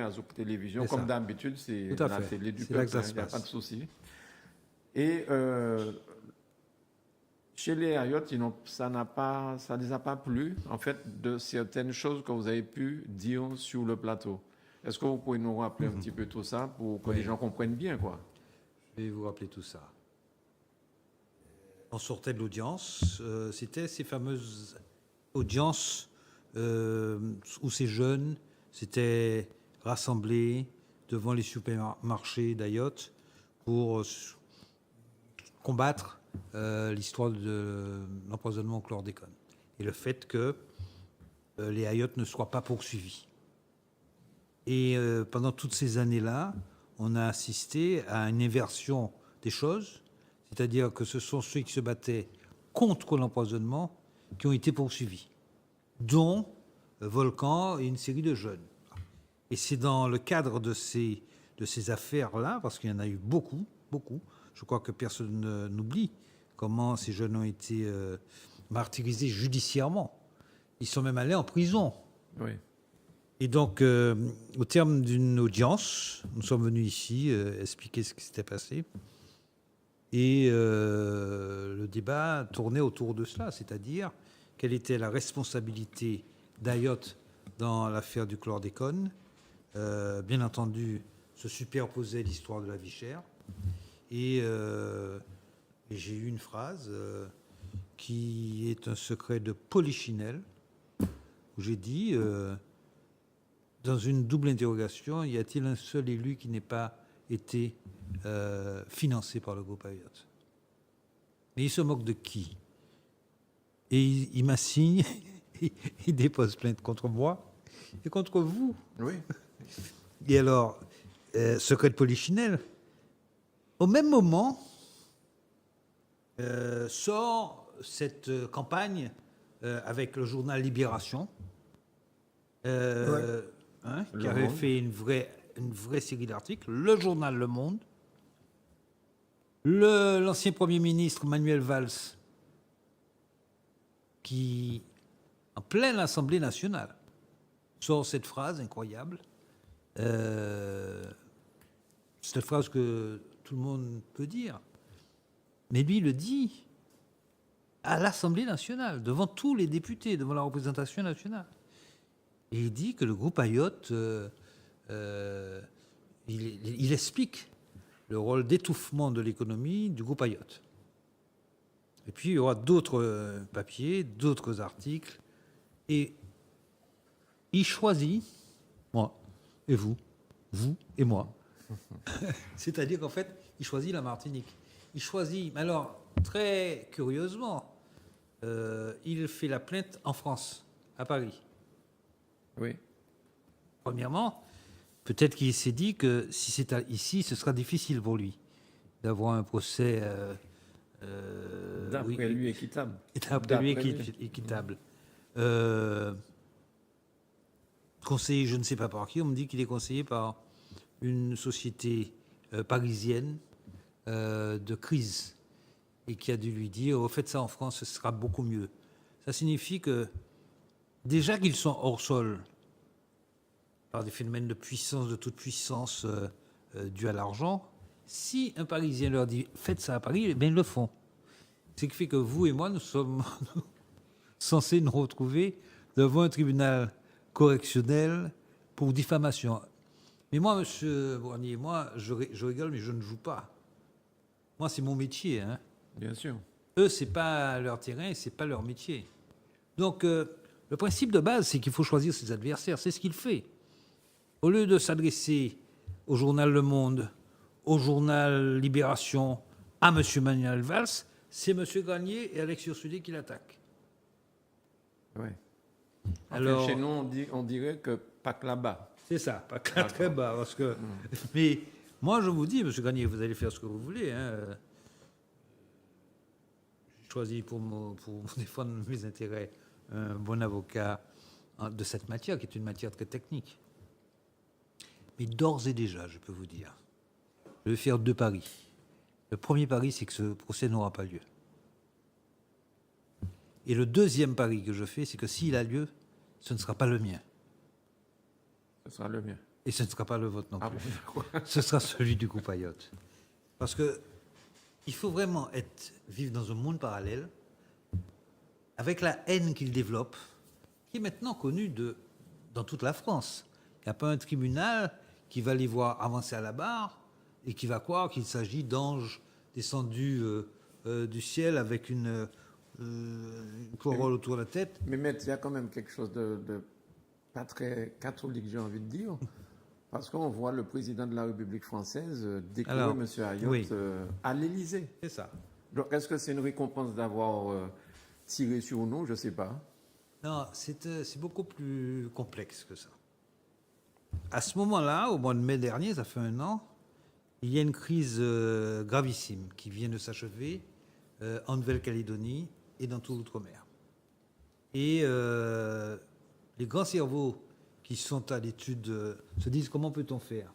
à Zouk Télévision. C'est Comme ça. d'habitude, c'est Tout à la fait. télé du C'est là peuple, que ça il se n'y a pas passe. de souci. Et chez les Ayottes, ça ne les a pas plu, en fait, de certaines choses que vous avez pu dire sur le plateau. Est-ce que vous pouvez nous rappeler un petit peu tout ça pour que Oui. les gens comprennent bien, quoi? Je vais vous rappeler tout ça. On sortait de l'audience. C'était ces fameuses audiences où ces jeunes s'étaient rassemblés devant les supermarchés d'Ayotte pour combattre l'histoire de l'empoisonnement au chlordécone et le fait que les Ayottes ne soient pas poursuivis. Et pendant toutes ces années-là, on a assisté à une inversion des choses, c'est-à-dire que ce sont ceux qui se battaient contre l'empoisonnement qui ont été poursuivis, dont Volcan et une série de jeunes. Et c'est dans le cadre de ces affaires-là, parce qu'il y en a eu beaucoup, je crois que personne n'oublie comment ces jeunes ont été martyrisés judiciairement. Ils sont même allés en prison. Oui. Et donc, au terme d'une audience, nous sommes venus ici expliquer ce qui s'était passé. Et le débat tournait autour de cela, c'est-à-dire quelle était la responsabilité d'Ayotte dans l'affaire du chlordécone. Bien entendu, se superposait l'histoire de la vie chère. Et j'ai eu une phrase qui est un secret de Polichinelle, où j'ai dit... dans une double interrogation, y a-t-il un seul élu qui n'ait pas été financé par le groupe Ayotte? Mais il se moque de qui? Et il m'assigne, il dépose plainte contre moi et contre vous. Oui. Et alors, secret de Polichinelle, au même moment, sort cette campagne avec le journal Libération, qui avait fait une vraie série d'articles, le journal Le Monde, l'ancien Premier ministre Manuel Valls, qui, en pleine Assemblée nationale, sort cette phrase incroyable, cette phrase que tout le monde peut dire, mais lui le dit à l'Assemblée nationale, devant tous les députés, devant la représentation nationale. Et il dit que le groupe Ayotte, il explique le rôle d'étouffement de l'économie du groupe Ayotte. Et puis, il y aura d'autres papiers, d'autres articles. Et il choisit, moi et vous et moi. C'est-à-dire qu'en fait, il choisit la Martinique. Il choisit, mais alors, très curieusement, il fait la plainte en France, à Paris. Oui. Premièrement, peut-être qu'il s'est dit que si c'est ici, ce sera difficile pour lui d'avoir un procès D'après lui, équitable. D'après lui, équitable. Conseillé, je ne sais pas par qui, on me dit qu'il est conseillé par une société parisienne de crise et qui a dû lui dire, oh, faites ça en France, ce sera beaucoup mieux. Ça signifie que déjà qu'ils sont hors sol par des phénomènes de puissance, de toute puissance dus à l'argent, si un Parisien leur dit faites ça à Paris, eh bien ils le font. Ce qui fait que vous et moi, nous sommes censés nous retrouver devant un tribunal correctionnel pour diffamation. Mais moi, monsieur Bournier, moi, je rigole, mais je ne joue pas. Moi, c'est mon métier. Hein. Bien sûr. Eux, c'est pas leur terrain, c'est pas leur métier. Donc, le principe de base, c'est qu'il faut choisir ses adversaires. C'est ce qu'il fait. Au lieu de s'adresser au journal Le Monde, au journal Libération, à M. Manuel Valls, c'est M. Granier et Alex Ursudé qui l'attaquent. Oui. Alors, Enfin, chez nous, on dirait que pas que là-bas. c'est ça, pas très bas. Parce que... Mais moi, je vous dis, M. Granier, vous allez faire ce que vous voulez. Hein. J'ai choisi pour défendre mes intérêts un bon avocat de cette matière, qui est une matière très technique. Mais d'ores et déjà, je peux vous dire, je vais faire 2 paris. Le premier pari, c'est que ce procès n'aura pas lieu. Et le deuxième pari que je fais, c'est que s'il a lieu, ce ne sera pas le mien. Ce sera le mien. Et ce ne sera pas le vôtre non Ah plus. bon, d'accord. Ce sera celui du groupe Ayotte. Parce que il faut vraiment vivre dans un monde parallèle avec la haine qu'il développe, qui est maintenant connue dans toute la France. Il n'y a pas un tribunal qui va les voir avancer à la barre et qui va croire qu'il s'agit d'anges descendus du ciel avec une corolle autour de la tête. Mais maître, il y a quand même quelque chose de pas très catholique, j'ai envie de dire. Parce qu'on voit le président de la République française décorer Alors, M. Ayotte oui. À l'Élysée. C'est ça. Donc, est-ce que c'est une récompense d'avoir tiré sur nous? Je ne sais pas. Non, c'est beaucoup plus complexe que ça. À ce moment-là, au mois de mai dernier, ça fait 1 an, il y a une crise gravissime qui vient de s'achever en Nouvelle-Calédonie et dans tout l'outre-mer. Et les grands cerveaux qui sont à l'étude se disent comment peut-on faire.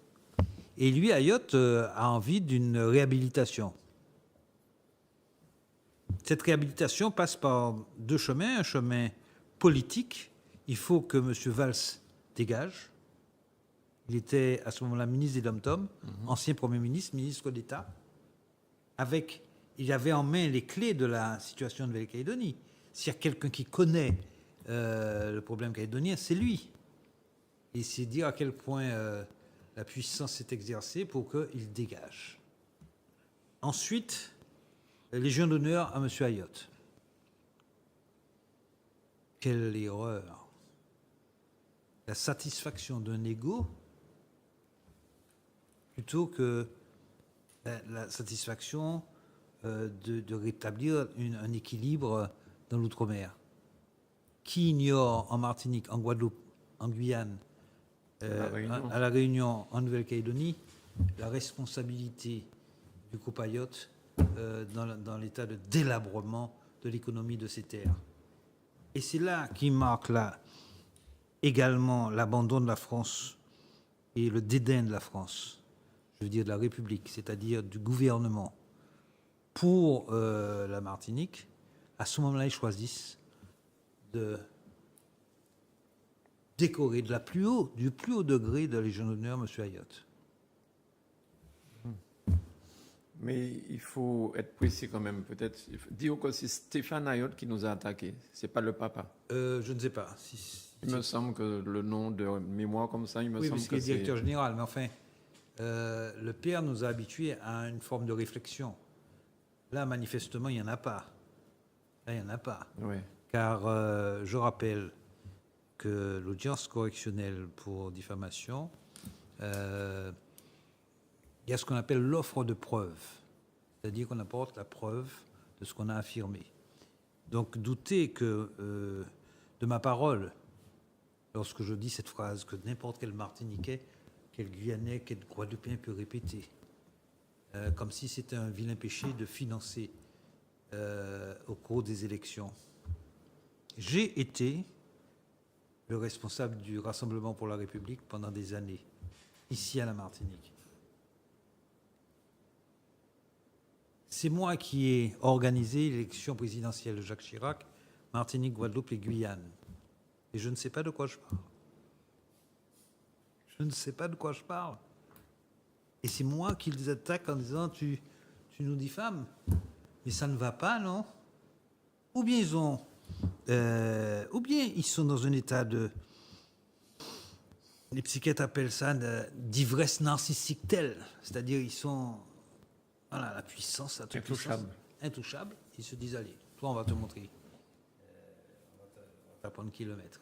Et lui, Ayotte, a envie d'une réhabilitation. Cette réhabilitation passe par 2 chemins. Un chemin politique. Il faut que M. Valls dégage. Il était à ce moment-là ministre des Dom-Tom, ancien Premier ministre, ministre d'État. Il avait en main les clés de la situation de Nouvelle-Calédonie. S'il y a quelqu'un qui connaît le problème calédonien, c'est lui. Et c'est dire à quel point la puissance s'est exercée pour qu'il dégage. Ensuite, Légion d'honneur à M. Ayotte. Quelle erreur! La satisfaction d'un ego plutôt que la satisfaction de rétablir un équilibre dans l'outre-mer. Qui ignore en Martinique, en Guadeloupe, en Guyane, à La Réunion, en Nouvelle-Calédonie, la responsabilité du groupe Ayotte dans l'état de délabrement de l'économie de ces terres. Et c'est là qui marque également l'abandon de la France et le dédain de la France, je veux dire de la République, c'est-à-dire du gouvernement pour la Martinique. À ce moment-là, ils choisissent de décorer du plus haut degré de la Légion d'honneur M. Ayotte. Mais il faut être précis quand même, peut-être. Dire que c'est Stéphane Ayotte qui nous a attaqués. C'est pas le papa. Je ne sais pas. Il me semble que le nom de mémoire comme ça, il me Oui, semble parce que qu'il est c'est... directeur général. Mais enfin, le père nous a habitués à une forme de réflexion. Là, manifestement, il n'y en a pas. Là, il n'y en a pas. Ouais. Car je rappelle que l'audience correctionnelle pour diffamation, il y a ce qu'on appelle l'offre de preuve. C'est-à-dire qu'on apporte la preuve de ce qu'on a affirmé. Donc, douter que de ma parole, lorsque je dis cette phrase, que n'importe quel Martiniquais, quel Guyanais, quel Guadeloupéen peut répéter, comme si c'était un vilain péché de financer au cours des élections. J'ai été le responsable du Rassemblement pour la République pendant des années, ici à la Martinique. C'est moi qui ai organisé l'élection présidentielle de Jacques Chirac, Martinique, Guadeloupe et Guyane. Et je ne sais pas de quoi je parle. Je ne sais pas de quoi je parle. Et c'est moi qui les attaque en disant tu nous diffames. Mais ça ne va pas, non? Ou bien ils sont dans un état de... Les psychiatres appellent ça d'ivresse narcissique telle. C'est-à-dire ils sont... Voilà, la puissance, la toute Intouchable. Intouchable. Ils se disent, allez, toi, on va te montrer. On va t'apprendre kilomètres.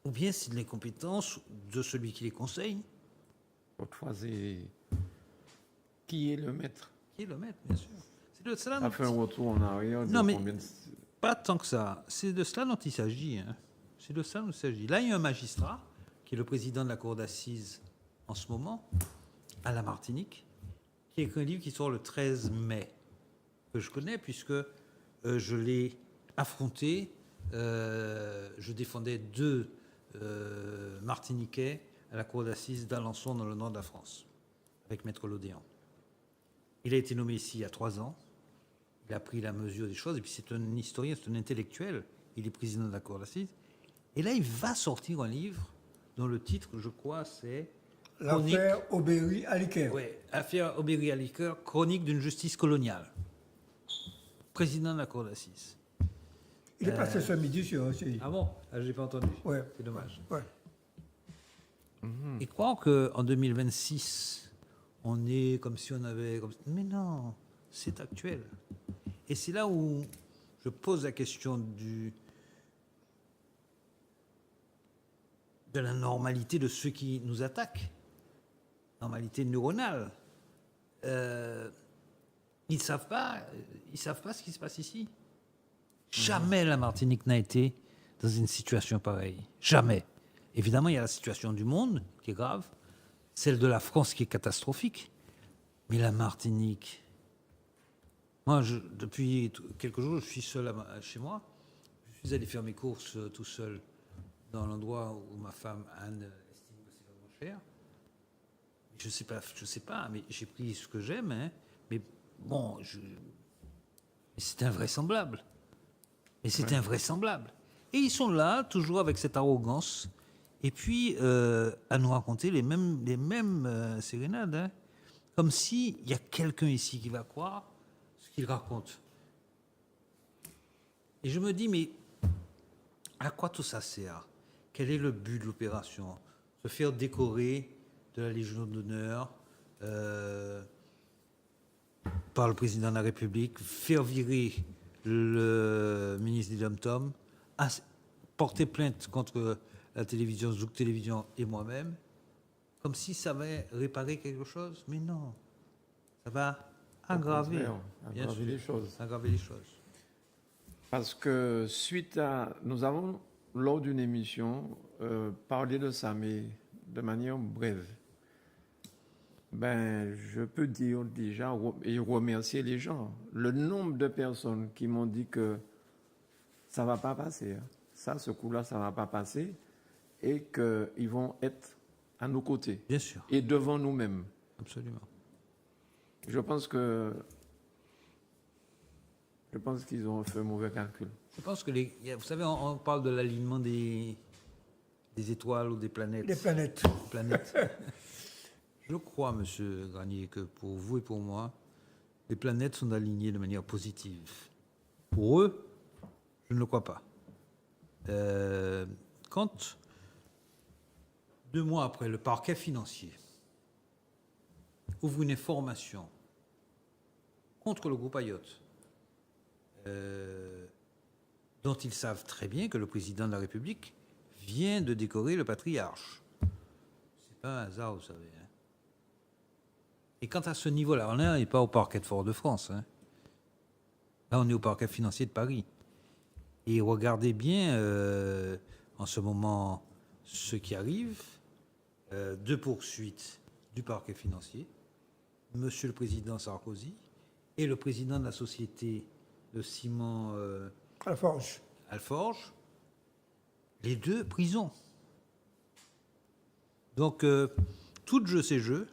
Ou bien c'est de l'incompétence de celui qui les conseille. Autrefois, c'est... Qui est le maître? Qui est le maître, bien sûr. C'est de cela Ça fait un retour en arrière. Non, mais combien de... pas tant que ça. C'est de cela dont il s'agit. Hein. C'est de cela dont il s'agit. Là, il y a un magistrat, qui est le président de la cour d'assises en ce moment, à la Martinique, qui a écrit un livre qui sort le 13 mai, que je connais puisque je l'ai affronté. Je défendais 2 Martiniquais à la cour d'assises d'Alençon dans le nord de la France, avec Maître Lodéan. Il a été nommé ici il y a 3 ans. Il a pris la mesure des choses. Et puis c'est un historien, c'est un intellectuel. Il est président de la cour d'assises. Et là, il va sortir un livre dont le titre, je crois, c'est L'affaire Aubéry à Liqueur. Oui, affaire Aubéry à Liqueur, chronique d'une justice coloniale. Président de la cour d'assises. Il est passé ce midi sur OCI. Ah bon? Je n'ai pas entendu. Ouais. C'est dommage. Ouais. Et croire qu'en 2026, on est comme si on avait... Mais non, c'est actuel. Et c'est là où je pose la question de la normalité de ceux qui nous attaquent. Normalité neuronale. Ils ne savent pas ce qui se passe ici. Jamais la Martinique n'a été dans une situation pareille. Jamais. Évidemment, il y a la situation du monde qui est grave, celle de la France qui est catastrophique, mais la Martinique... Moi, depuis quelques jours, je suis seul chez moi. Je suis allé faire mes courses tout seul dans l'endroit où ma femme Anne estime que c'est vraiment cher. Je sais pas, mais j'ai pris ce que j'aime, hein, mais bon, mais c'est invraisemblable. Mais c'est invraisemblable. Et ils sont là, toujours avec cette arrogance, et puis à nous raconter les mêmes sérénades, hein, comme s'il y a quelqu'un ici qui va croire ce qu'ils racontent. Et je me dis, mais à quoi tout ça sert? Quel est le but de l'opération? Se faire décorer de la Légion d'honneur par le président de la République, faire virer le ministre des Dom-Tom, porter plainte contre la télévision, Zouk Télévision et moi-même, comme si ça va réparer quelque chose. Mais non, ça va aggraver, aggraver les choses. Aggraver les choses. Parce que nous avons, lors d'une émission, parlé de ça, mais de manière brève. Ben, je peux dire déjà et remercier les gens. Le nombre de personnes qui m'ont dit que ça ne va pas passer. Hein. Ça, ce coup-là, ça ne va pas passer. Et qu'ils vont être à nos côtés. Bien sûr. Et devant nous-mêmes. Absolument. Je pense qu'ils ont fait un mauvais calcul. Je pense que vous savez, on parle de l'alignement des étoiles ou des planètes. Des planètes. Je crois, Monsieur Granier, que pour vous et pour moi, les planètes sont alignées de manière positive. Pour eux, je ne le crois pas. Quand, 2 mois après, le parquet financier ouvre une information contre le groupe Ayotte, dont ils savent très bien que le président de la République vient de décorer le patriarche. C'est pas un hasard, vous savez. Hein. Et quant à ce niveau-là, on n'est pas au parquet de Fort-de-France. Hein. Là, on est au parquet financier de Paris. Et regardez bien, en ce moment, ce qui arrive, 2 poursuites du parquet financier, Monsieur le Président Sarkozy et le président de la société de ciment Alforge, les 2 prisons. Donc, tout jeu, c'est jeu.